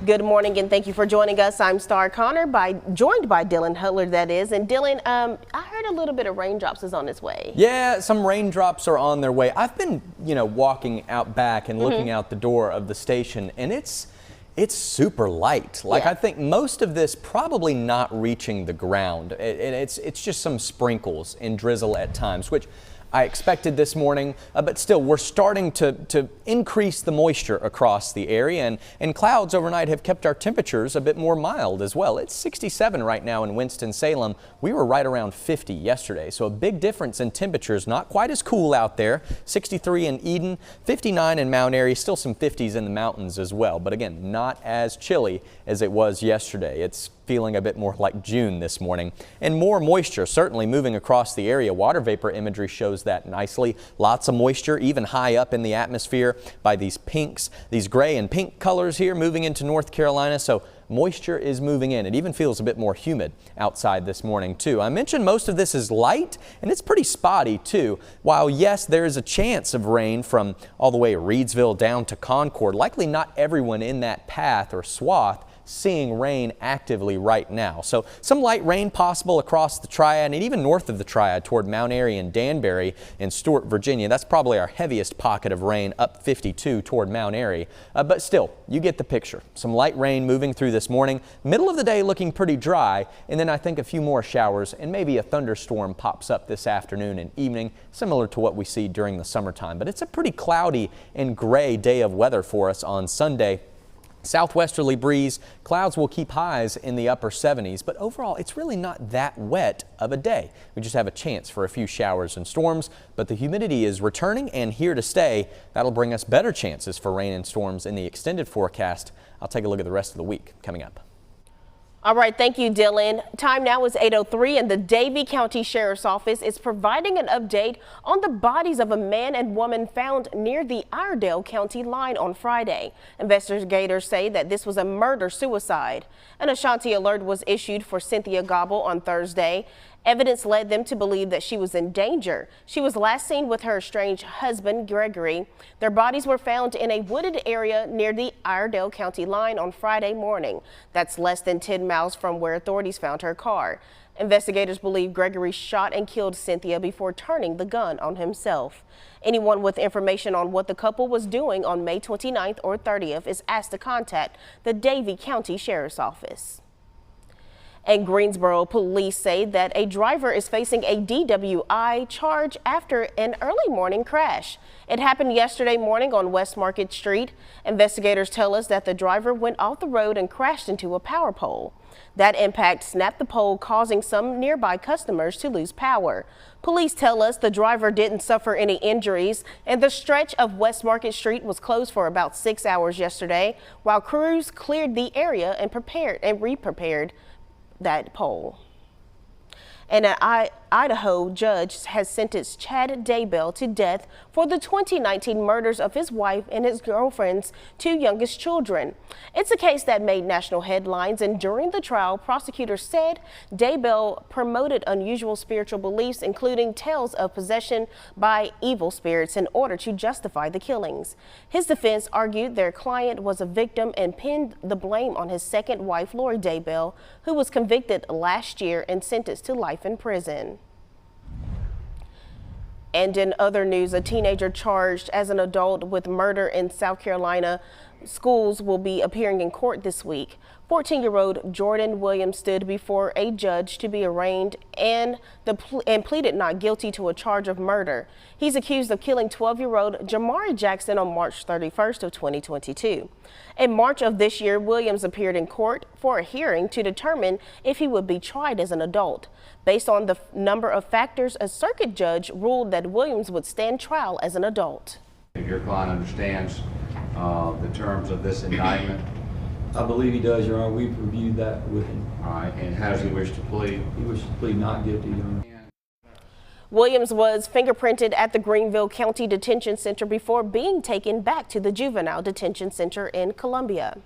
Good morning and thank you for joining us. I'm Star Connor, joined by Dylan Hutler, that is. And Dylan, I heard a little bit of raindrops is on its way. Yeah, some raindrops are on their way. I've been, walking out back and looking out the door of the station, and it's super light. Like, I think most of this probably not reaching the ground. It's just some sprinkles and drizzle at times, which I expected this morning, but still we're starting to increase the moisture across the area, and clouds overnight have kept our temperatures a bit more mild as well. It's 67 right now in Winston-Salem. We were right around 50 yesterday, so a big difference in temperatures. Not quite as cool out there. 63 in Eden, 59 in Mount Airy, still some 50s in the mountains as well, but again, not as chilly as it was yesterday. It's feeling a bit more like June this morning, and more moisture certainly moving across the area. Water vapor imagery shows that nicely. Lots of moisture even high up in the atmosphere by these pinks, these gray and pink colors here moving into North Carolina. So moisture is moving in. It even feels a bit more humid outside this morning too. I mentioned most of this is light and it's pretty spotty too. While yes, there is a chance of rain from all the way Reedsville down to Concord, likely not everyone in that path or swath seeing rain actively right now. So some light rain possible across the Triad and even north of the Triad toward Mount Airy and Danbury in Stuart, Virginia. That's probably our heaviest pocket of rain, up 52 toward Mount Airy. But still, you get the picture. Some light rain moving through this morning. Middle of the day looking pretty dry, and then I think a few more showers and maybe a thunderstorm pops up this afternoon and evening, similar to what we see during the summertime. But it's a pretty cloudy and gray day of weather for us on Sunday. Southwesterly breeze, clouds will keep highs in the upper 70s, but overall it's really not that wet of a day. We just have a chance for a few showers and storms, but the humidity is returning and here to stay. That'll bring us better chances for rain and storms in the extended forecast. I'll take a look at the rest of the week coming up. All right, thank you, Dylan. Time now is 8:03 and the Davie County Sheriff's Office is providing an update on the bodies of a man and woman found near the Iredell County line on Friday. Investigators say that this was a murder-suicide. An Ashanti alert was issued for Cynthia Gobble on Thursday. Evidence led them to believe that she was in danger. She was last seen with her estranged husband, Gregory. Their bodies were found in a wooded area near the Iredell County line on Friday morning. That's less than 10 miles from where authorities found her car. Investigators believe Gregory shot and killed Cynthia before turning the gun on himself. Anyone with information on what the couple was doing on May 29th or 30th is asked to contact the Davie County Sheriff's Office. And Greensboro police say that a driver is facing a DWI charge after an early morning crash. It happened yesterday morning on West Market Street. Investigators tell us that the driver went off the road and crashed into a power pole. That impact snapped the pole, causing some nearby customers to lose power. Police tell us the driver didn't suffer any injuries, and the stretch of West Market Street was closed for about 6 hours yesterday, while crews cleared the area and re-prepared that pole. And an Idaho judge has sentenced Chad Daybell to death for the 2019 murders of his wife and his girlfriend's two youngest children. It's a case that made national headlines, and during the trial, prosecutors said Daybell promoted unusual spiritual beliefs, including tales of possession by evil spirits, in order to justify the killings. His defense argued their client was a victim and pinned the blame on his second wife, Lori Daybell, who was convicted last year and sentenced to life in prison. And in other news, a teenager charged as an adult with murder in South Carolina schools will be appearing in court this week. 14-year-old Jordan Williams stood before a judge to be arraigned and pleaded not guilty to a charge of murder. He's accused of killing 12-year-old Jamari Jackson on March 31st of 2022. In March of this year, Williams appeared in court for a hearing to determine if he would be tried as an adult. Based on the number of factors, a circuit judge ruled that Williams would stand trial as an adult. If your client understands the terms of this indictment. I believe he does, Your Honor. We've reviewed that with him. All right, and how does he wish to plead? He wishes to plead not guilty, Your Honor. Williams was fingerprinted at the Greenville County Detention Center before being taken back to the Juvenile Detention Center in Columbia.